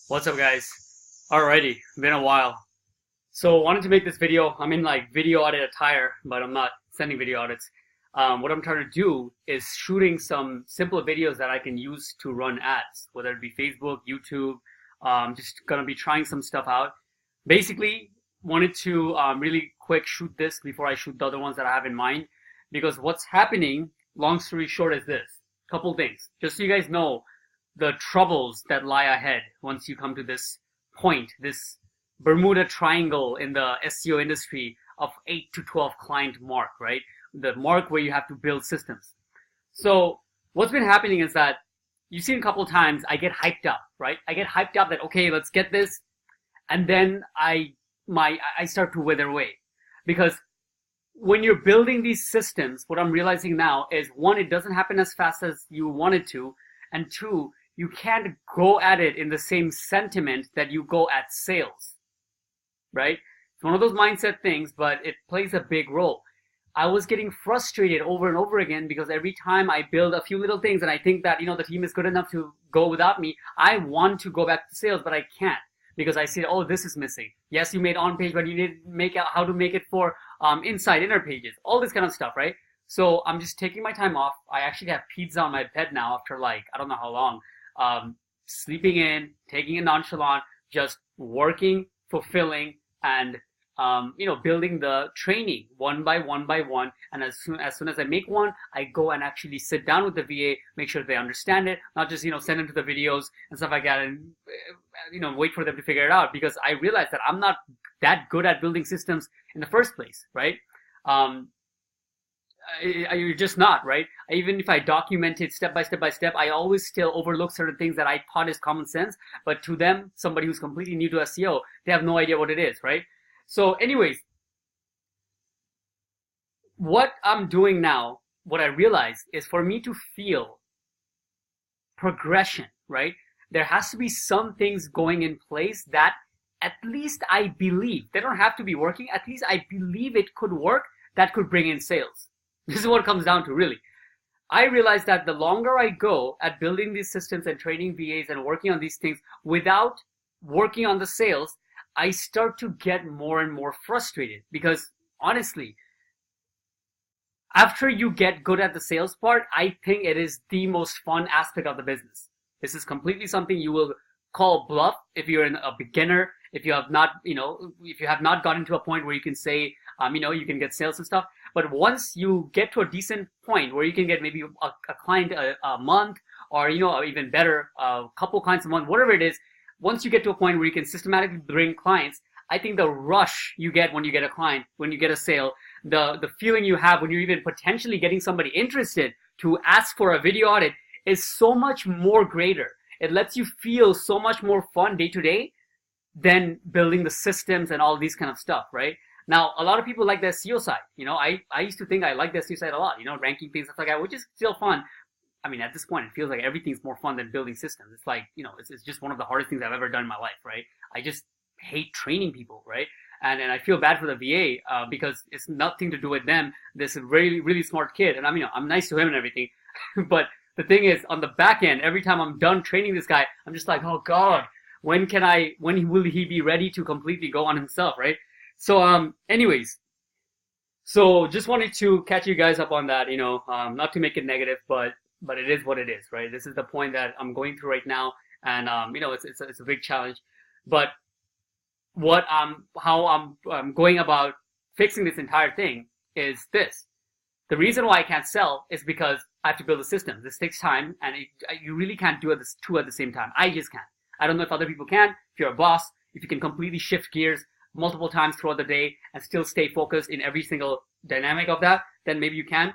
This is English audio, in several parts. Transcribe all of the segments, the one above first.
What's up, guys? Alrighty, been a while. So wanted to make this video. I'm in like video audit attire, but I'm not sending video audits. What I'm trying to do is shooting some simple videos that I can use to run ads, whether it be Facebook, YouTube. Just gonna be trying some stuff out. Basically, wanted to really quick shoot this before I shoot the other ones that I have in mind, because what's happening, long story short, is this. Couple things, just so you guys know the troubles that lie ahead once you come to this point, this Bermuda Triangle in the SEO industry of 8 to 12 client mark, right? The mark where you have to build systems. So what's been happening is that you've seen a couple of times I get hyped up, right? I get hyped up that, okay, let's get this. And then I start to wither away, because when you're building these systems, what I'm realizing now is, one, it doesn't happen as fast as you want it to. And two, you can't go at it in the same sentiment that you go at sales, right? It's one of those mindset things, but it plays a big role. I was getting frustrated over and over again because every time I build a few little things and I think that, the team is good enough to go without me, I want to go back to sales, but I can't, because I see, oh, this is missing. Yes, you made on page, but you didn't make out how to make it for inside inner pages, all this kind of stuff, right? So I'm just taking my time off. I actually have pizza on my bed now after I don't know how long. Sleeping in, taking it nonchalant, just working, fulfilling, and building the training one by one. And as soon as I make one, I go and actually sit down with the VA, make sure they understand it, not just send them to the videos and stuff like that, and wait for them to figure it out, because I realize that I'm not that good at building systems in the first place, right? You're just not, right? Even if I document it step by step, I always still overlook certain things that I thought is common sense, but to them, somebody who's completely new to SEO, they have no idea what it is, right? So anyways, what I'm doing now, what I realize is, for me to feel progression, right, there has to be some things going in place that at least I believe, they don't have to be working, at least I believe it could work, that could bring in sales. This is what it comes down to, really. I realize that the longer I go at building these systems and training VAs and working on these things without working on the sales, I start to get more and more frustrated, because honestly, after you get good at the sales part, I think it is the most fun aspect of the business. This is completely something you will call bluff if you're a beginner, if you have not, if you have not gotten to a point where you can say, you can get sales and stuff. But once you get to a decent point where you can get maybe a client a month, or even better, a couple clients a month, whatever it is, once you get to a point where you can systematically bring clients, I think the rush you get when you get a client, when you get a sale, the feeling you have when you're even potentially getting somebody interested to ask for a video audit is so much more greater. It lets you feel so much more fun day to day than building the systems and all these kind of stuff, right? Now, a lot of people like the SEO side. I used to think I liked the SEO side a lot, ranking things, stuff like that, which is still fun. I mean, at this point, it feels like everything's more fun than building systems. It's like, it's just one of the hardest things I've ever done in my life, right? I just hate training people, right? And I feel bad for the VA because it's nothing to do with them. This really, really smart kid, and I'm nice to him and everything. But the thing is, on the back end, every time I'm done training this guy, I'm just like, oh God, when will he be ready to completely go on himself, right? So, anyways, so just wanted to catch you guys up on that, not to make it negative, but it is what it is, right? This is the point that I'm going through right now, and it's a big challenge. But how I'm going about fixing this entire thing is this: the reason why I can't sell is because I have to build a system. This takes time, and you really can't do two at the same time. I just can't. I don't know if other people can. If you're a boss, if you can completely shift gears multiple times throughout the day and still stay focused in every single dynamic of that, then maybe you can.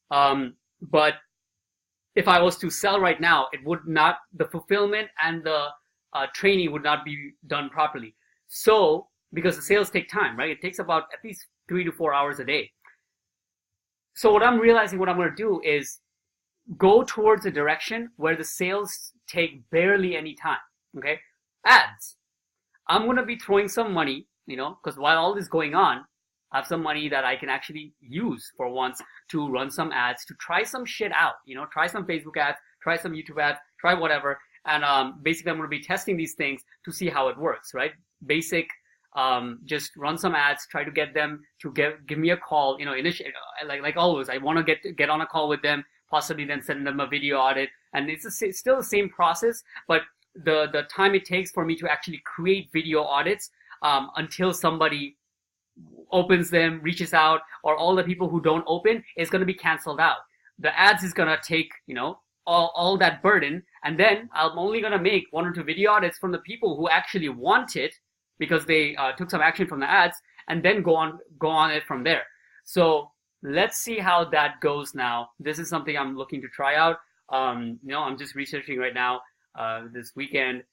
But if I was to sell right now, it would not, the fulfillment and the training would not be done properly. So, because the sales take time, right? It takes about at least 3 to 4 hours a day. So what I'm realizing, what I'm going to do is go towards a direction where the sales take barely any time, okay? Ads. I'm going to be throwing some money, because while all this is going on, I have some money that I can actually use for once to run some ads, to try some shit out, try some Facebook ads, try some YouTube ads, try whatever, And basically I'm going to be testing these things to see how it works, right? Basic, just run some ads, try to get them to give me a call, initially, like always, I want to get on a call with them, possibly then send them a video audit. And it's still the same process, but the time it takes for me to actually create video audits, until somebody opens them, reaches out, or all the people who don't open is going to be canceled out. The ads is going to take, all that burden, and then I'm only going to make 1 or 2 video audits from the people who actually want it because they took some action from the ads, and then go on it from there. So let's see how that goes now. This is something I'm looking to try out. I'm just researching right now, this weekend.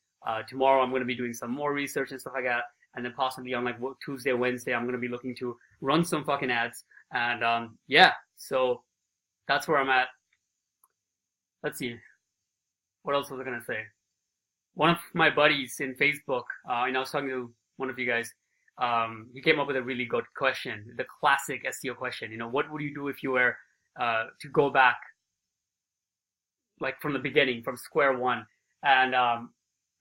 Tomorrow I'm going to be doing some more research and stuff like that. And then possibly on like Tuesday, Wednesday, I'm going to be looking to run some fucking ads. And yeah, so that's where I'm at. Let's see. What else was I going to say? One of my buddies in Facebook, I was talking to one of you guys, he came up with a really good question, the classic SEO question. What would you do if you were to go back, like from the beginning, from square one? And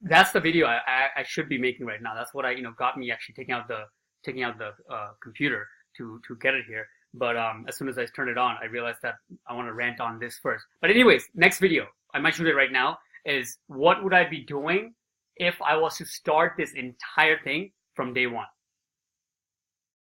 that's the video I should be making right now. That's what got me actually taking out the computer to get it here. But as soon as I turned it on, I realized that I want to rant on this first. But anyways, next video, I might shoot it right now, is what would I be doing if I was to start this entire thing from day one?